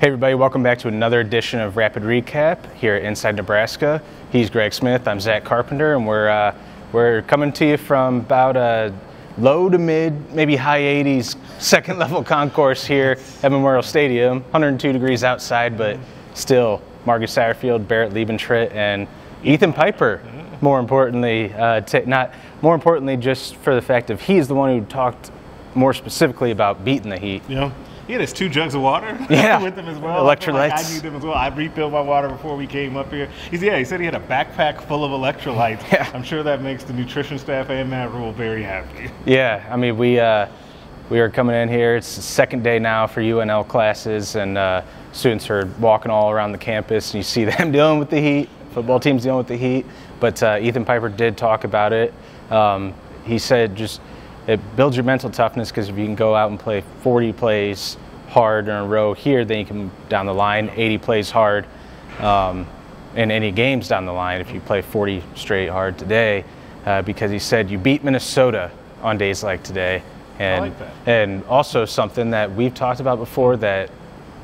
Hey everybody, welcome back to another edition of Rapid Recap here at Inside Nebraska. He's Greg Smith, I'm Zach Carpenter, and we're coming to you from about a low to mid, maybe high 80s second level concourse here at Memorial Stadium. 102 degrees outside, but still Marcus Satterfield, Barrett Liebentritt, and Ethan Piper. More importantly, just for the fact of he's the one who talked more specifically about beating the Heat. Yeah. He had his 2 jugs of water with him as well. Electrolytes. I need them as well. I refilled my water before we came up here. He said he had a backpack full of electrolytes. Yeah. I'm sure that makes the nutrition staff and Matt Rhule very happy. Yeah, I mean, we are coming in here. It's the second day now for UNL classes, and students are walking all around the campus, and you see them dealing with the heat. Football team's dealing with the heat. But Ethan Piper did talk about it. He said it builds your mental toughness, because if you can go out and play 40 plays hard in a row here, then you can down the line 80 plays hard in any games down the line if you play 40 straight hard today, because he said you beat Minnesota on days like today. And, I like that. And also something that we've talked about before that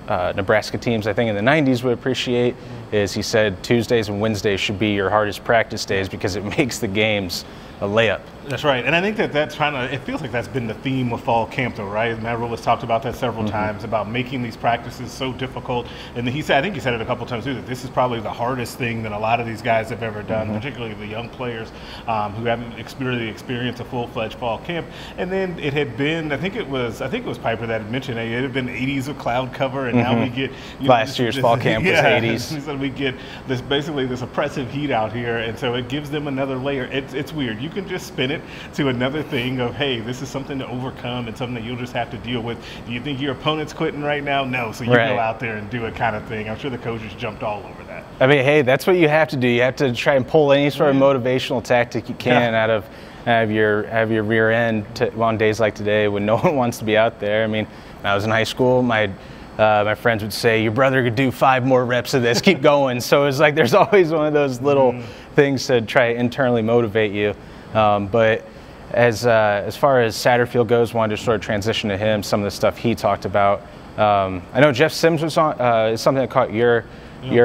Nebraska teams, I think in the 90s, would appreciate is he said Tuesdays and Wednesdays should be your hardest practice days because it makes the games a layup. That's right, and I think it feels like that's been the theme of fall camp, though, right? Matt Rhule has talked about that several times, about making these practices so difficult. And I think he said it a couple times too, that this is probably the hardest thing that a lot of these guys have ever done, particularly the young players who haven't experienced a full-fledged fall camp. And then it had been, I think it was Piper that had mentioned it had been 80s of cloud cover, and now we get last year's fall camp was 80s. So we get this oppressive heat out here, and so it gives them another layer. It's weird. You can just spin it to another thing of, hey, this is something to overcome and something that you'll just have to deal with. Do you think your opponent's quitting right now? No. So you go out there and do it kind of thing. I'm sure the coaches jumped all over that. I mean, hey, that's what you have to do. You have to try and pull any sort of motivational tactic you can out of your rear end on days like today when no one wants to be out there. I mean, when I was in high school, my friends would say, your brother could do 5 more reps of this, keep going. So it's like there's always one of those little things to try to internally motivate you. But as far as Satterfield goes, wanted to sort of transition to him, some of the stuff he talked about. I know Jeff Sims was on, is something that caught your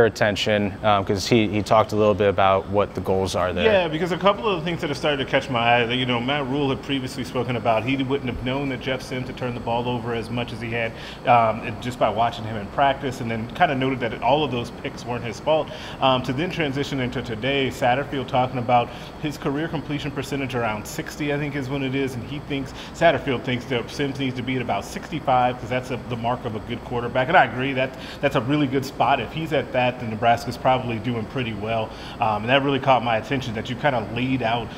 attention, because he talked a little bit about what the goals are there. Yeah, because a couple of the things that have started to catch my eye, that, Matt Rhule had previously spoken about, he wouldn't have known that Jeff Sims had turned the ball over as much as he had just by watching him in practice, and then kind of noted that all of those picks weren't his fault. To then transition into today, Satterfield talking about his career completion percentage around 60, I think is when it is, and Satterfield thinks that Sims needs to be at about 65, because that's the mark of a good quarterback. And I agree, that's a really good spot. If he's at that, then Nebraska's probably doing pretty well. And that really caught my attention, that you kind of laid out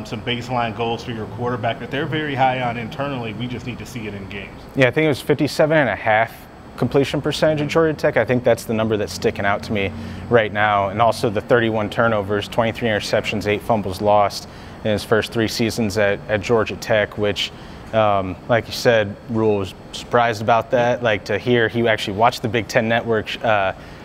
some baseline goals for your quarterback that they're very high on internally. We just need to see it in games. Yeah, I think it was 57.5 completion percentage at Georgia Tech. I think that's the number that's sticking out to me right now. And also the 31 turnovers, 23 interceptions, 8 fumbles lost in his first 3 seasons at Georgia Tech, which like you said, Rhule was surprised about that. Like to hear he actually watched the Big Ten Network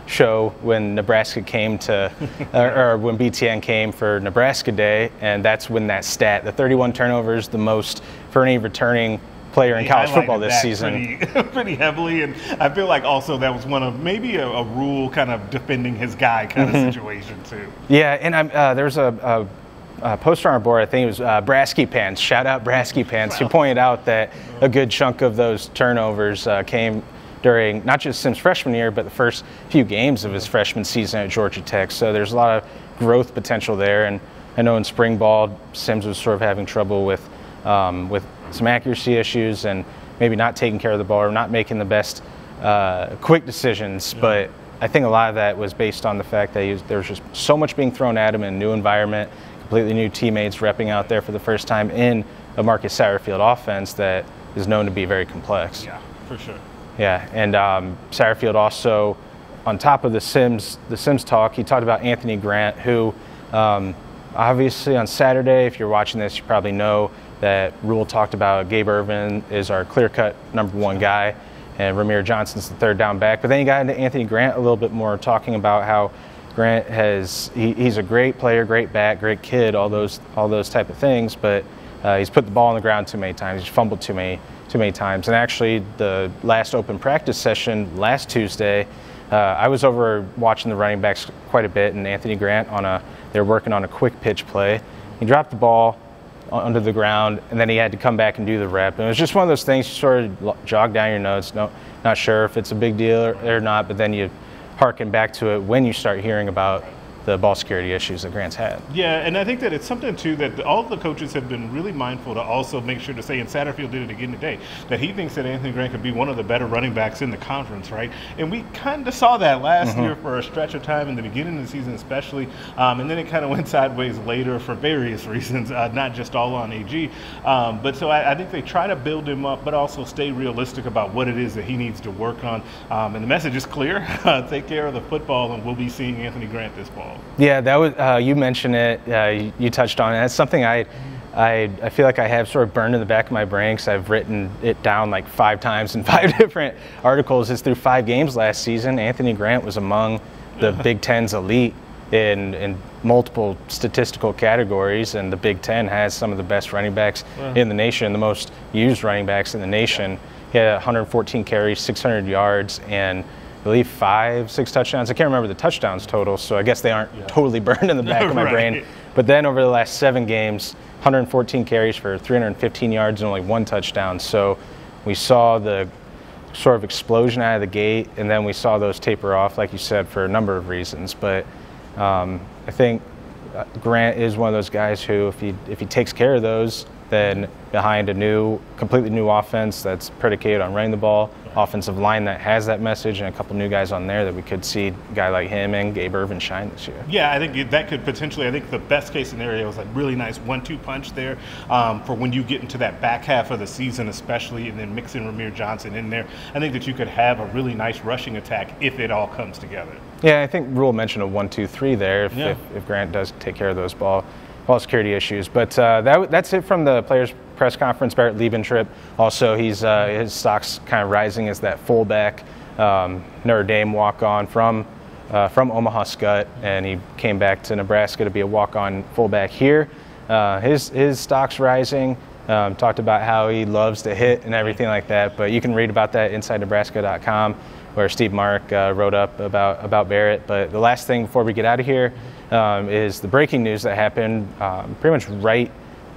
show when Nebraska came to, or when BTN came for Nebraska Day, and that's when that stat, the 31 turnovers, the most for any returning player in college football this season. Pretty heavily, and I feel like also that was one of maybe a Rhule kind of defending his guy kind of situation too. Yeah, and there's a poster on our board, I think it was Brasky Pants, shout out Brasky Pants, who pointed out that a good chunk of those turnovers came during not just Sims' freshman year, but the first few games of his freshman season at Georgia Tech. So there's a lot of growth potential there. And I know in spring ball, Sims was sort of having trouble with some accuracy issues and maybe not taking care of the ball or not making the best quick decisions. But I think a lot of that was based on the fact that there was just so much being thrown at him in a new environment, completely new teammates repping out there for the first time in a Marcus Satterfield offense that is known to be very complex. Yeah, for sure. Yeah, and Satterfield also, on top of the Sims talk, he talked about Anthony Grant, who obviously on Saturday, if you're watching this, you probably know that Rhule talked about Gabe Ervin is our clear-cut number 1 guy, and Ramir Johnson's the 3rd down back. But then he got into Anthony Grant a little bit more, talking about how Grant he's a great player, great back, great kid, all those type of things, but he's put the ball on the ground too many times, he's fumbled too many too many times. And actually, the last open practice session last Tuesday, I was over watching the running backs quite a bit, and Anthony Grant they're working on a quick pitch play. He dropped the ball under the ground, and then he had to come back and do the rep. And it was just one of those things you sort of jog down your notes, not sure if it's a big deal or not, but then you harken back to it when you start hearing about the ball security issues that Grant's had. Yeah, and I think that it's something, too, that all the coaches have been really mindful to also make sure to say, and Satterfield did it again today, that he thinks that Anthony Grant could be one of the better running backs in the conference, right? And we kind of saw that last year for a stretch of time, in the beginning of the season especially, and then it kind of went sideways later for various reasons, not just all on AG. But so I think they try to build him up, but also stay realistic about what it is that he needs to work on. And the message is clear. Take care of the football, and we'll be seeing Anthony Grant this fall. Yeah, that was you mentioned it. You touched on it. That's something I feel like I have sort of burned in the back of my brain, because I've written it down like 5 times in 5 different articles. Is through 5 games last season, Anthony Grant was among the Big Ten's elite in multiple statistical categories, and the Big Ten has some of the best running backs in the nation, the most used running backs in the nation. He had 114 carries, 600 yards, and I believe 5-6 touchdowns. I can't remember the touchdowns total, so I guess they aren't totally burned in the back of my brain. But then over the last 7 games, 114 carries for 315 yards and only 1 touchdown. So we saw the sort of explosion out of the gate, and then we saw those taper off, like you said, for a number of reasons. But I think Grant is one of those guys who, if he takes care of those, then behind a completely new offense that's predicated on running the ball, offensive line that has that message, and a couple new guys on there, that we could see a guy like him and Gabe Irvin shine this year. Yeah, I think that could potentially, I think the best case scenario is a really nice 1-2 punch there for when you get into that back half of the season especially, and then mix in Ramir Johnson in there. I think that you could have a really nice rushing attack if it all comes together. Yeah, I think Rhule mentioned a 1-2-3 there if Grant does take care of those ball security issues. But that's it from the players' press conference. Barrett Liebentrip, also, his stock's kind of rising as that fullback, Notre Dame walk-on from Omaha Skutt, and he came back to Nebraska to be a walk-on fullback here. His stock's rising. Talked about how he loves to hit and everything like that, but you can read about that inside Nebraska.com, where Steve Mark wrote up about Barrett. But the last thing before we get out of here is the breaking news that happened pretty much right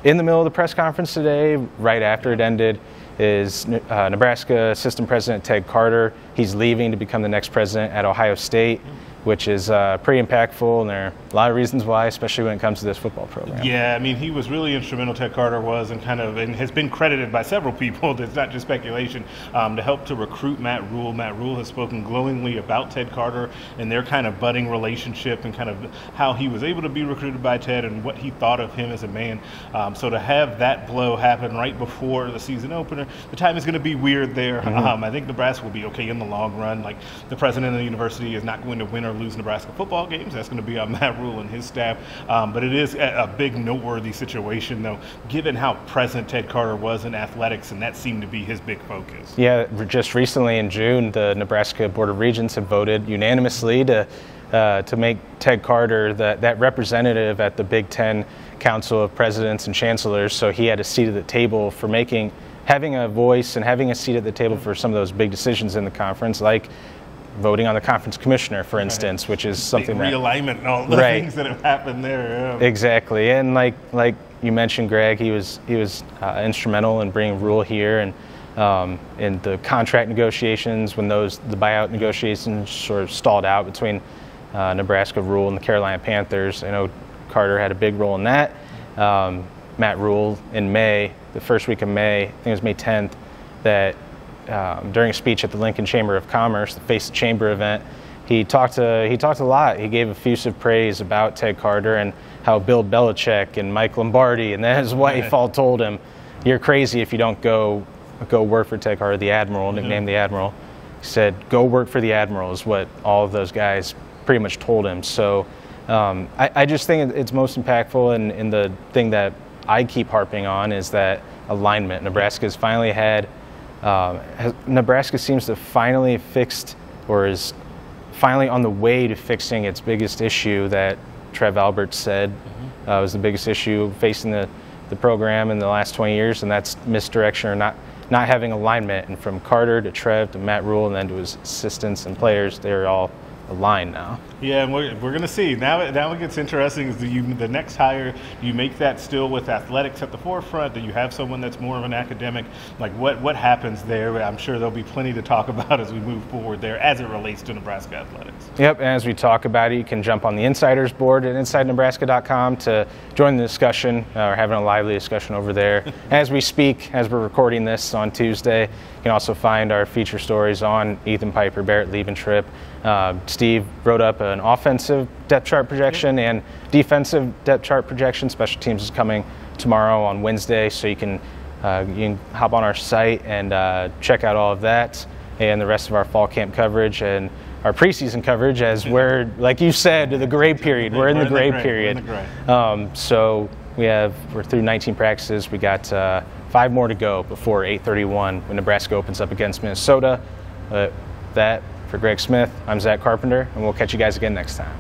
in the middle of the press conference today, right after it ended, is Nebraska Assistant President Ted Carter. He's leaving to become the next president at Ohio State, which is pretty impactful, and there are a lot of reasons why, especially when it comes to this football program. Yeah, I mean, he was really instrumental, Ted Carter was, and has been credited by several people, that's not just speculation, to help to recruit Matt Rhule. Matt Rhule has spoken glowingly about Ted Carter and their kind of budding relationship, and kind of how he was able to be recruited by Ted and what he thought of him as a man. So to have that blow happen right before the season opener, the time is going to be weird there. I think Nebraska will be okay in the long run. Like, the president of the university is not going to win or lose Nebraska football games. That's going to be on Matt Rhule and his staff. But it is a big noteworthy situation, though, given how present Ted Carter was in athletics, and that seemed to be his big focus. Yeah, just recently in June, the Nebraska Board of Regents have voted unanimously to make Ted Carter that representative at the Big Ten Council of Presidents and Chancellors. So he had a seat at the table for having a voice and having a seat at the table for some of those big decisions in the conference, like voting on the conference commissioner, for instance, which is something big realignment and all the things that have happened there. Yeah. Exactly, and like you mentioned, Greg, he was instrumental in bringing Rhule here, and in the contract negotiations when the buyout negotiations sort of stalled out between Nebraska, Rhule, and the Carolina Panthers. I know Carter had a big role in that. Matt Rhule in May, the first week of May, I think it was May 10th, that during a speech at the Lincoln Chamber of Commerce, the Face the Chamber event, he talked a lot. He gave effusive praise about Ted Carter and how Bill Belichick and Mike Lombardi and then his wife all told him, "You're crazy if you don't go work for Ted Carter, the Admiral," nicknamed the Admiral. He said, "Go work for the Admiral," is what all of those guys pretty much told him. So I just think it's most impactful, and the thing that I keep harping on is that alignment. Nebraska's finally had. Nebraska seems to finally fixed, or is finally on the way to fixing its biggest issue that Trev Alberts said was the biggest issue facing the program in the last 20 years, and that's misdirection or not having alignment. And from Carter to Trev to Matt Rhule and then to his assistants and players, they're all aligned now. Yeah, and we're going to see. Now it gets interesting. Is the next hire, do you make that still with athletics at the forefront? Do you have someone that's more of an academic? Like what happens there? I'm sure there'll be plenty to talk about as we move forward there as it relates to Nebraska athletics. Yep, and as we talk about it, you can jump on the Insiders board at InsideNebraska.com to join the discussion. We're having a lively discussion over there. As we speak, as we're recording this on Tuesday, you can also find our feature stories on Ethan Piper, Barrett Liebentrip. Steve wrote up an offensive depth chart projection and defensive depth chart projection. Special teams is coming tomorrow on Wednesday, so you can hop on our site and check out all of that and the rest of our fall camp coverage and our preseason coverage, as we're, like you said, the grade period. We're in the grade period. So we're through 19 practices. We got 5 more to go before 8:31 when Nebraska opens up against Minnesota. For Greg Smith, I'm Zack Carpenter, and we'll catch you guys again next time.